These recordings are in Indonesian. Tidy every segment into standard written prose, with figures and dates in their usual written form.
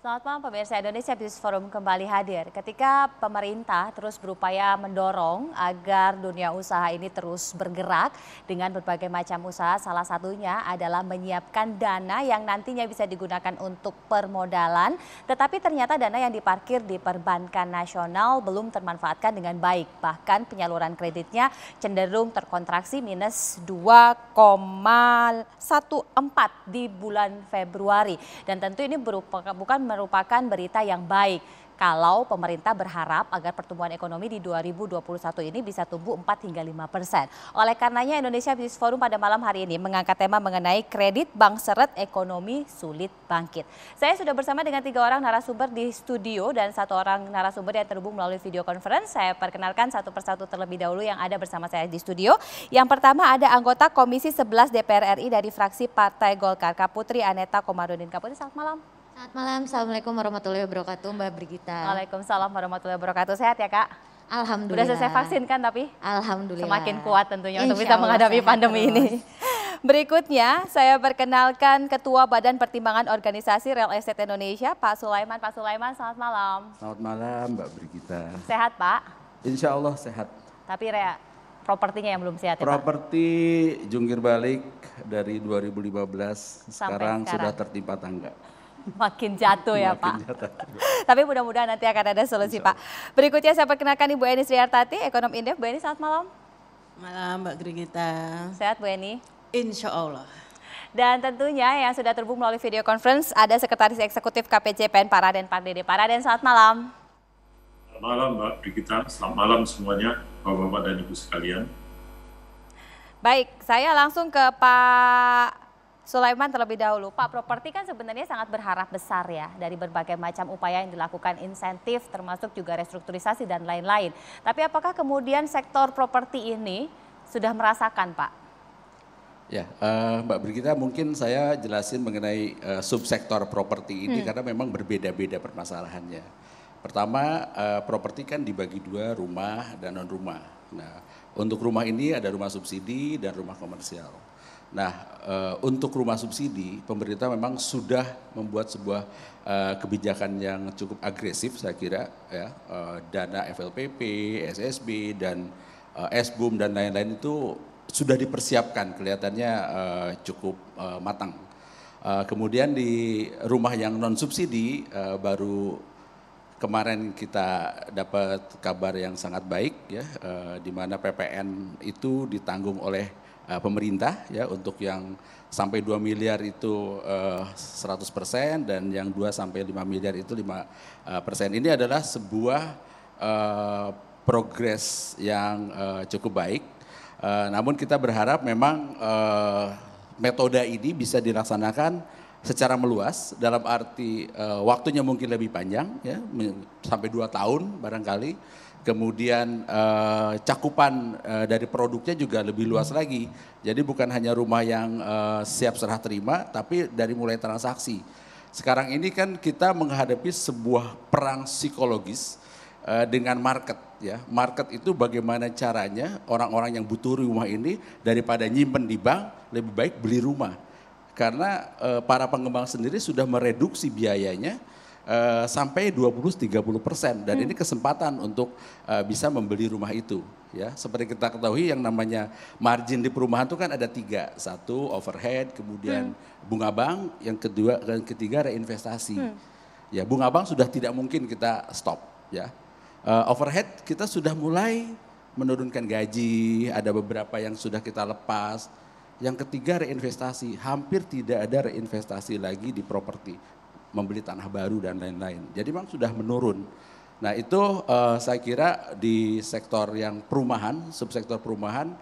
Selamat malam pemirsa, Indonesia Business Forum kembali hadir ketika pemerintah terus berupaya mendorong agar dunia usaha ini terus bergerak dengan berbagai macam usaha. Salah satunya adalah menyiapkan dana yang nantinya bisa digunakan untuk permodalan. Tetapi ternyata dana yang diparkir di perbankan nasional belum termanfaatkan dengan baik. Bahkan penyaluran kreditnya cenderung terkontraksi minus 2,14 di bulan Februari. Dan tentu ini bukan merupakan berita yang baik kalau pemerintah berharap agar pertumbuhan ekonomi di 2021 ini bisa tumbuh 4 hingga 5%. Oleh karenanya Indonesia Business Forum pada malam hari ini mengangkat tema mengenai kredit bank seret ekonomi sulit bangkit. Saya sudah bersama dengan 3 orang narasumber di studio dan 1 orang narasumber yang terhubung melalui video conference. Saya perkenalkan satu persatu terlebih dahulu yang ada bersama saya di studio. Yang pertama ada anggota Komisi 11 DPR RI dari fraksi Partai Golkar, Kak Putri Aneta Komarudin. Kak Putri, selamat malam. Selamat malam, Assalamualaikum warahmatullahi wabarakatuh, Mbak Brigita. Waalaikumsalam warahmatullahi wabarakatuh. Sehat ya Kak? Alhamdulillah. Udah selesai vaksin kan tapi? Alhamdulillah. Semakin kuat tentunya untuk Insya bisa Allah menghadapi sehat pandemi terus. ini. Berikutnya saya perkenalkan Ketua Badan Pertimbangan Organisasi Real Estate Indonesia, Pak Sulaiman. Pak Sulaiman, selamat malam. Selamat malam Mbak Brigita. Sehat Pak? Insya Allah sehat. Tapi propertinya yang belum sehat ya Pak? Properti jungkir balik dari 2015 sekarang sudah tertimpa tangga. Makin jatuh ya Pak. Jatuh. Tapi mudah-mudahan nanti akan ada solusi Pak. Berikutnya saya perkenalkan Ibu Eni Srihartati, Ekonom Indef. Bu Eni, selamat malam. Malam Mbak Brigita. Sehat Bu Eni? Insya Allah. Dan tentunya yang sudah terhubung melalui video conference ada Sekretaris Eksekutif KPCPN Pak Raden Pardede. Pak Raden, selamat malam. Selamat malam Mbak Brigita, selamat malam semuanya Bapak-Bapak dan Ibu sekalian. Baik, saya langsung ke Pak Sulaiman terlebih dahulu. Pak, properti kan sebenarnya sangat berharap besar ya dari berbagai macam upaya yang dilakukan, insentif termasuk juga restrukturisasi dan lain-lain. Tapi apakah kemudian sektor properti ini sudah merasakan Pak? Ya, Mbak Brigita mungkin saya jelasin mengenai subsektor properti ini karena memang berbeda-beda permasalahannya. Pertama, properti kan dibagi 2, rumah dan non rumah. Nah, untuk rumah ini ada rumah subsidi dan rumah komersial. Nah, untuk rumah subsidi, pemerintah memang sudah membuat sebuah kebijakan yang cukup agresif saya kira, ya, dana FLPP, SSB, dan SBUM dan lain-lain itu sudah dipersiapkan, kelihatannya cukup matang. Kemudian di rumah yang non subsidi baru kemarin kita dapat kabar yang sangat baik, ya, di mana PPN itu ditanggung oleh pemerintah ya untuk yang sampai 2 miliar itu 100% dan yang 2 sampai 5 miliar itu 5%. Ini adalah sebuah progres yang cukup baik. Namun kita berharap memang metode ini bisa dilaksanakan secara meluas dalam arti waktunya mungkin lebih panjang ya sampai 2 tahun barangkali. Kemudian cakupan dari produknya juga lebih luas lagi. Jadi bukan hanya rumah yang siap serah terima, tapi dari mulai transaksi. Sekarang ini kan kita menghadapi sebuah perang psikologis dengan market. Ya, market itu bagaimana caranya orang-orang yang butuh rumah ini daripada nyimpen di bank, lebih baik beli rumah. Karena para pengembang sendiri sudah mereduksi biayanya sampai 20-30% dan ini kesempatan untuk bisa membeli rumah itu ya. Seperti kita ketahui yang namanya margin di perumahan itu kan ada 3, 1 overhead, kemudian bunga bank, yang kedua dan ketiga reinvestasi. Ya, bunga bank sudah tidak mungkin kita stop ya. Overhead kita sudah mulai menurunkan gaji, ada beberapa yang sudah kita lepas. Yang ketiga reinvestasi, hampir tidak ada reinvestasi lagi di properti, membeli tanah baru dan lain-lain. Jadi memang sudah menurun. Nah itu saya kira di sektor yang perumahan, subsektor perumahan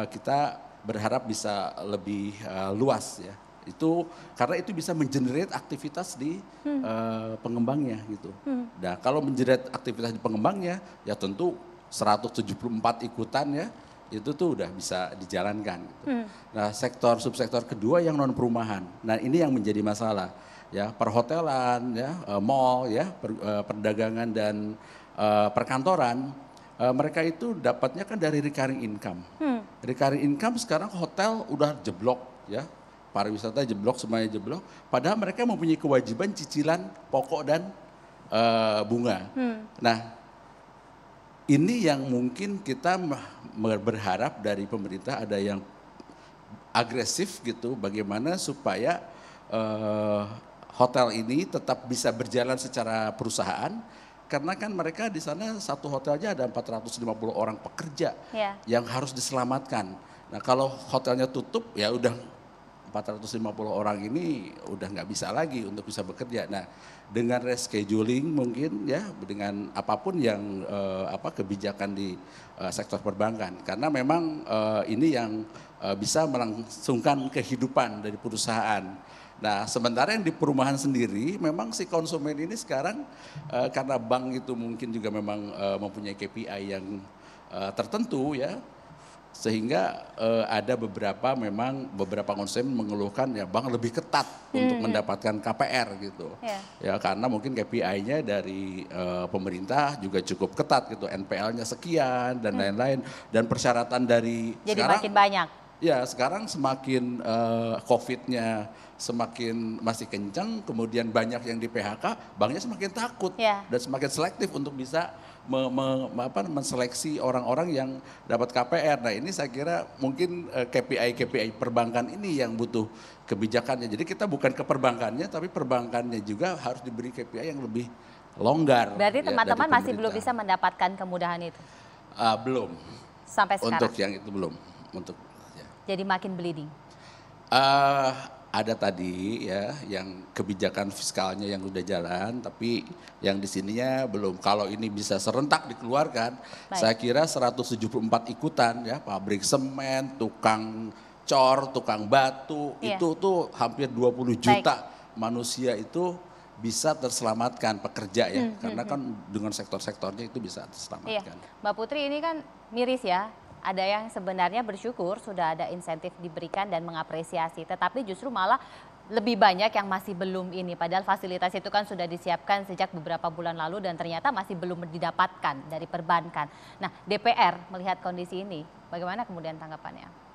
kita berharap bisa lebih luas ya. Itu karena itu bisa mengenerate aktivitas di pengembangnya gitu. Nah kalau mengenerate aktivitas di pengembangnya ya tentu 174 ikutan ya. Itu tuh udah bisa dijalankan. Gitu. Nah sektor subsektor kedua yang non perumahan. Nah ini yang menjadi masalah. Ya, perhotelan, ya, mall, ya, perdagangan dan perkantoran, mereka itu dapatnya kan dari recurring income. Recurring income sekarang hotel udah jeblok, ya, pariwisata jeblok, semuanya jeblok. Padahal mereka mempunyai kewajiban cicilan pokok dan bunga. Nah, ini yang mungkin kita berharap dari pemerintah ada yang agresif gitu, bagaimana supaya hotel ini tetap bisa berjalan secara perusahaan. Karena kan mereka di sana satu hotelnya ada 450 orang pekerja yang harus diselamatkan. Nah kalau hotelnya tutup ya udah 450 orang ini udah nggak bisa lagi untuk bisa bekerja. Nah dengan rescheduling mungkin ya dengan apapun yang kebijakan di sektor perbankan. Karena memang ini yang bisa melangsungkan kehidupan dari perusahaan. Nah sementara yang di perumahan sendiri memang si konsumen ini sekarang karena bank itu mungkin juga memang mempunyai KPI yang tertentu ya. Sehingga ada beberapa konsumen mengeluhkan ya bank lebih ketat untuk mendapatkan KPR gitu. Ya karena mungkin KPI-nya dari pemerintah juga cukup ketat gitu, NPL-nya sekian dan lain-lain dan persyaratan dari jadi sekarang makin banyak. Ya sekarang semakin COVID-nya semakin masih kencang, kemudian banyak yang di PHK, banknya semakin takut dan semakin selektif untuk bisa menseleksi orang-orang yang dapat KPR. Nah ini saya kira mungkin KPI perbankan ini yang butuh kebijakannya. Jadi kita bukan ke perbankannya, tapi perbankannya juga harus diberi KPI yang lebih longgar. Berarti teman-teman masih belum bisa mendapatkan kemudahan itu? Belum. Sampai sekarang? Untuk yang itu belum. Jadi makin bleeding? Ada tadi ya yang kebijakan fiskalnya yang udah jalan, tapi yang di sininya belum. Kalau ini bisa serentak dikeluarkan, saya kira 174 ikutan ya, pabrik semen, tukang cor, tukang batu, itu tuh hampir 20 juta manusia itu bisa terselamatkan pekerja ya, karena kan dengan sektor-sektornya itu bisa terselamatkan. Mbak Putri ini kan miris ya. Ada yang sebenarnya bersyukur sudah ada insentif diberikan dan mengapresiasi, tetapi justru malah lebih banyak yang masih belum ini. Padahal fasilitas itu kan sudah disiapkan sejak beberapa bulan lalu dan ternyata masih belum didapatkan dari perbankan. Nah DPR melihat kondisi ini, bagaimana kemudian tanggapannya?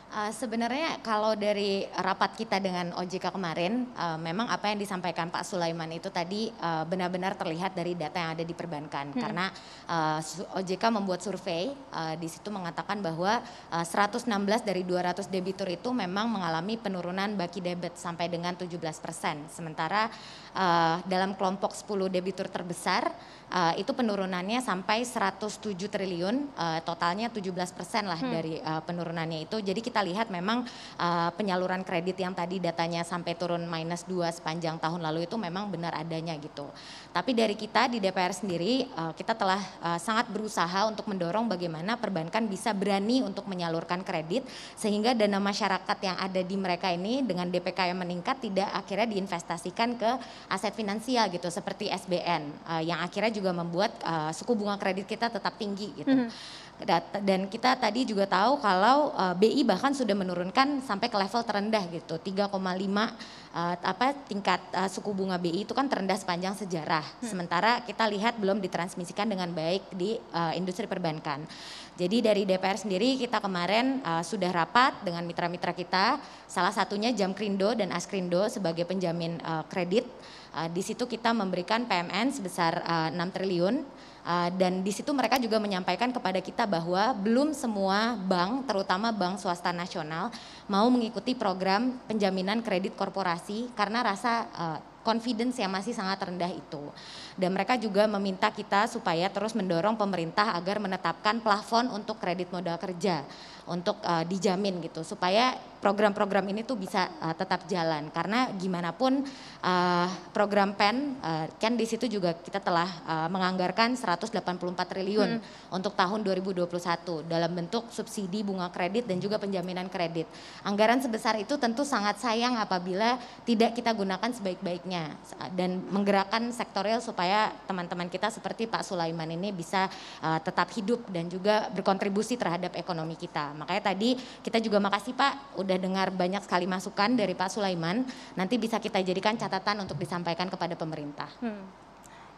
Sebenarnya kalau dari rapat kita dengan OJK kemarin, memang apa yang disampaikan Pak Sulaiman itu tadi benar-benar terlihat dari data yang ada di perbankan. Karena OJK membuat survei, di situ mengatakan bahwa 116 dari 200 debitur itu memang mengalami penurunan baki debit sampai dengan 17%. Sementara dalam kelompok 10 debitur terbesar, itu penurunannya sampai 107 triliun, totalnya 17% lah dari penurunannya itu. Jadi kita lihat memang penyaluran kredit yang tadi datanya sampai turun -2 sepanjang tahun lalu itu memang benar adanya gitu. Tapi dari kita di DPR sendiri kita telah sangat berusaha untuk mendorong bagaimana perbankan bisa berani untuk menyalurkan kredit sehingga dana masyarakat yang ada di mereka ini dengan DPK yang meningkat tidak akhirnya diinvestasikan ke aset finansial gitu seperti SBN yang akhirnya juga membuat suku bunga kredit kita tetap tinggi gitu. Dan kita tadi juga tahu kalau BI bahkan sudah menurunkan sampai ke level terendah gitu, 3,5 tingkat suku bunga BI itu kan terendah sepanjang sejarah. Sementara kita lihat belum ditransmisikan dengan baik di industri perbankan. Jadi dari DPR sendiri kita kemarin sudah rapat dengan mitra-mitra kita, salah satunya Jamkrindo dan Askrindo sebagai penjamin kredit. Di situ kita memberikan PMN sebesar 6 triliun. Dan di situ mereka juga menyampaikan kepada kita bahwa belum semua bank, terutama bank swasta nasional, mau mengikuti program penjaminan kredit korporasi karena rasa confidence yang masih sangat rendah itu. Dan mereka juga meminta kita supaya terus mendorong pemerintah agar menetapkan plafon untuk kredit modal kerja untuk dijamin gitu supaya program-program ini tuh bisa tetap jalan karena gimana pun program PEN kan di situ juga kita telah menganggarkan 184 triliun untuk tahun 2021 dalam bentuk subsidi bunga kredit dan juga penjaminan kredit. Anggaran sebesar itu tentu sangat sayang apabila tidak kita gunakan sebaik-baiknya dan menggerakkan sektorial supaya teman-teman kita seperti Pak Sulaiman ini bisa tetap hidup dan juga berkontribusi terhadap ekonomi kita. Makanya tadi kita juga makasih Pak udah dengar banyak sekali masukan dari Pak Sulaiman, nanti bisa kita jadikan catatan untuk disampaikan kepada pemerintah.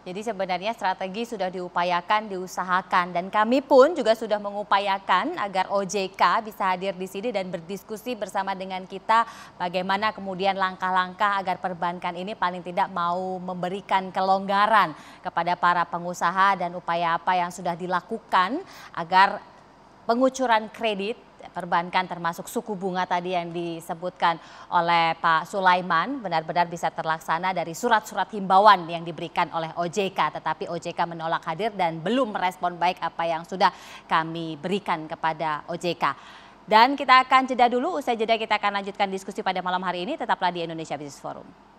Jadi sebenarnya strategi sudah diupayakan, diusahakan, dan kami pun juga sudah mengupayakan agar OJK bisa hadir di sini dan berdiskusi bersama dengan kita bagaimana kemudian langkah-langkah agar perbankan ini paling tidak mau memberikan kelonggaran kepada para pengusaha dan upaya apa yang sudah dilakukan agar pengucuran kredit perbankan termasuk suku bunga tadi yang disebutkan oleh Pak Sulaiman benar-benar bisa terlaksana dari surat-surat himbauan yang diberikan oleh OJK. Tetapi OJK menolak hadir dan belum merespon baik apa yang sudah kami berikan kepada OJK. Dan kita akan jeda dulu, usai jeda kita akan lanjutkan diskusi pada malam hari ini. Tetaplah di Indonesia Business Forum.